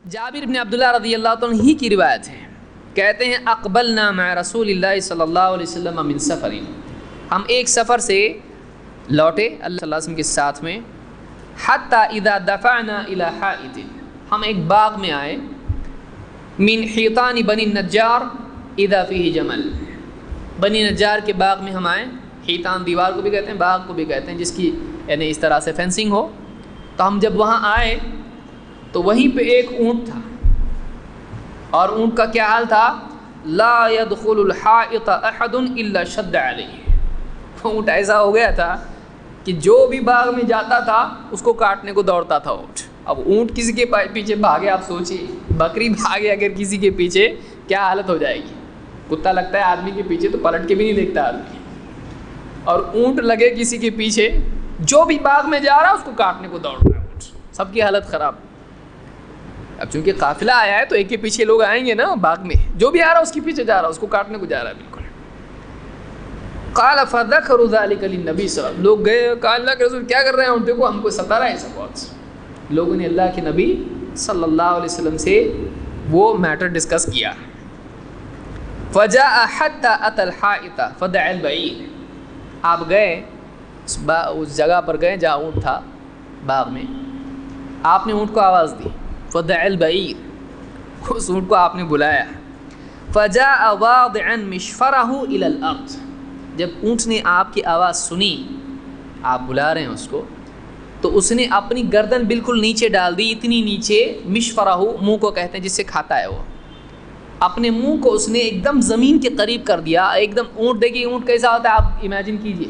جابر بن عبداللہ رضی اللہ عنہ ہی کی روایت ہے، کہتے ہیں اقبلنا مع رسول اللہ صلی اللہ علیہ وسلم من سفر، ہم ایک سفر سے لوٹے اللہ صلی اللہ علیہ وسلم کے ساتھ میں، حتی اذا دفعنا الى حائط، ہم ایک باغ میں آئے، من حیطان بنی النجار اذا فیہ جمل، بنی نجار کے باغ میں ہم آئے، حیطان دیوار کو بھی کہتے ہیں باغ کو بھی کہتے ہیں جس کی یعنی اس طرح سے فینسنگ ہو، تو ہم جب وہاں آئے تو وہیں پہ ایک اونٹ تھا، اور اونٹ کا کیا حال تھا، لا يدخل الحائط احد الا شد علیہ، اونٹ ایسا ہو گیا تھا کہ جو بھی باغ میں جاتا تھا اس کو کاٹنے کو دوڑتا تھا اونٹ۔ اب اونٹ کسی کے پیچھے بھاگے، آپ سوچیے بکری بھاگے اگر کسی کے پیچھے کیا حالت ہو جائے گی، کتا لگتا ہے آدمی کے پیچھے تو پلٹ کے بھی نہیں دیکھتا آدمی، اور اونٹ لگے کسی کے پیچھے، جو بھی باغ میں جا رہا اس کو کاٹنے کو دوڑ رہا ہے اونٹ، سب کی حالت خراب۔ اب چونکہ قافلہ آیا ہے تو ایک کے پیچھے لوگ آئیں گے نا باغ میں، جو بھی آ رہا اس کے پیچھے جا رہا اس کو کاٹنے کو جا رہا ہے بالکل۔ قال فذكروا ذلك للنبي صلی اللہ علیہ وسلم، لوگ گئے کہا اللہ کے رسول کیا کر رہے ہیں اونٹوں کو، ہم کو ستا رہا ہے ایسا بہت، لوگوں نے اللہ کے نبی صلی اللہ علیہ وسلم سے وہ میٹر ڈسکس کیا۔ فجاء حتى اتى الحائط فدعا البعير، آپ گئے اس جگہ پر گئے جہاں اونٹ تھا باغ میں، آپ نے اونٹ کو آواز دی، فدعا البعير، اس اونٹ کو آپ نے بلایا، فجاء واضعا مشفره الى الارض، جب اونٹ نے آپ کی آواز سنی، آپ بلا رہے ہیں اس کو، تو اس نے اپنی گردن بالکل نیچے ڈال دی، اتنی نیچے، مشفرہ منہ کو کہتے ہیں جس سے کھاتا ہے وہ، اپنے منہ کو اس نے ایک دم زمین کے قریب کر دیا، ایک دم اونٹ، دیکھیے اونٹ کیسا ہوتا ہے آپ امیجن کیجئے،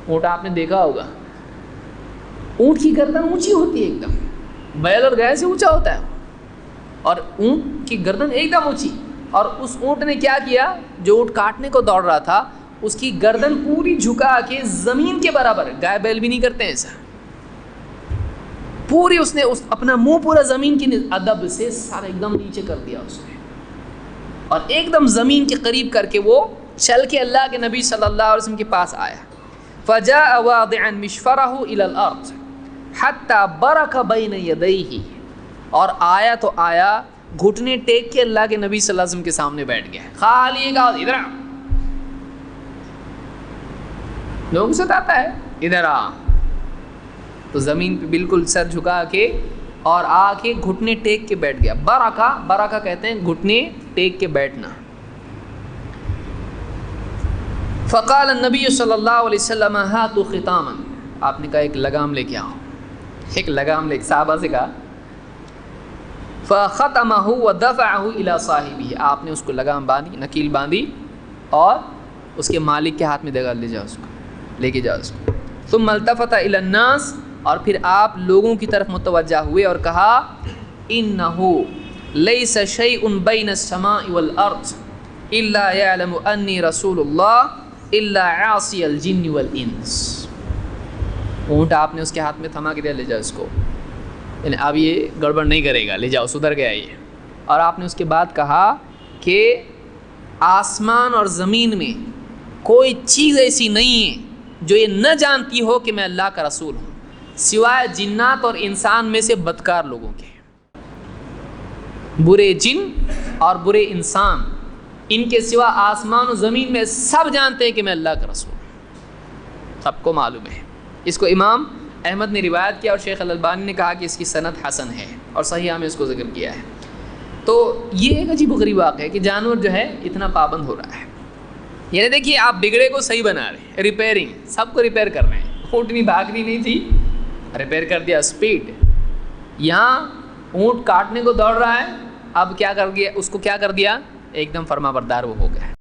اونٹ آپ نے دیکھا ہوگا، اونٹ کی گردن اونچی ہوتی ہے ایک دم، بیل اور گائے سے اونچا ہوتا ہے، اور اونٹ کی گردن ایک دم اونچی، اور اس اونٹ نے کیا کیا، جو اونٹ کاٹنے کو دوڑ رہا تھا اس کی گردن پوری جھکا کے زمین کے برابر، گائے بیل بھی نہیں کرتے ہیں ایسا، پوری اس نے اپنا منہ پورا زمین کی ادب سے سارا ایک دم نیچے کر دیا اس نے، اور ایک دم زمین کے قریب کر کے وہ چل کے اللہ کے نبی صلی اللہ علیہ وسلم کے پاس آیا، فجاء واضعا مشفرہ الى الارض حتى برک بین یدیہ، اور آیا تو آیا گھٹنے ٹیک کے اللہ کے نبی صلی اللہ علیہ وسلم کے سامنے بیٹھ گیا، خالی ایک آواز ادھر آ، لوگوں سے آتا ہے ادھر آ، تو زمین پہ بالکل سر جھکا کے اور آ کے گھٹنے ٹیک کے بیٹھ گیا، برکا کہتے ہیں گھٹنے ٹیک کے بیٹھنا۔ فقال النبی صلی اللہ علیہ وسلم ہاتوا ختاما، آپ نے کہا ایک لگام لے کے آؤ، ایک لگام لے کے صحابہ سے کہا، فختمہ ودفعہ الی صاحبہ، آپ نے اس کو لگام باندھی، نکیل باندھی، اور اس کے مالک کے ہاتھ میں دے گا، لے جاؤ اس کو، لے کے جاؤ اس کو، ثم التفت الی الناس، اور پھر آپ لوگوں کی طرف متوجہ ہوئے اور کہا، انہ لیس شیء بین السماء والارض الا یعلم انی رسول اللہ الا عاصی الجن والانس، اونٹ آپ نے اس کے ہاتھ میں تھما کے دیا، لے جاؤ اس کو، یعنی اب یہ گڑبڑ نہیں کرے گا، لے جاؤ، سدھر گیا یہ، اور آپ نے اس کے بعد کہا کہ آسمان اور زمین میں کوئی چیز ایسی نہیں ہے جو یہ نہ جانتی ہو کہ میں اللہ کا رسول ہوں، سوائے جنات اور انسان میں سے بدکار لوگوں کے، برے جن اور برے انسان، ان کے سوا آسمان و زمین میں سب جانتے ہیں کہ میں اللہ کا رسول ہوں، سب کو معلوم ہے۔ اس کو امام احمد نے روایت کیا، اور شیخ الالبانی نے کہا کہ اس کی سند حسن ہے، اور صحیحہ میں اس کو ذکر کیا ہے۔ تو یہ ایک عجیب و غریب واقعہ ہے کہ جانور جو ہے اتنا پابند ہو رہا ہے، یعنی دیکھیے آپ بگڑے کو صحیح بنا رہے ہیں، ریپیئرنگ، سب کو ریپیئر کر رہے ہیں، اونٹنی بھاگنی نہیں تھی، ریپیئر کر دیا، اسپیڈ، یہاں اونٹ کاٹنے کو دوڑ رہا ہے، اب کیا کر دیا، اس کو کیا کر دیا، ایک دم فرما بردار وہ ہو گیا۔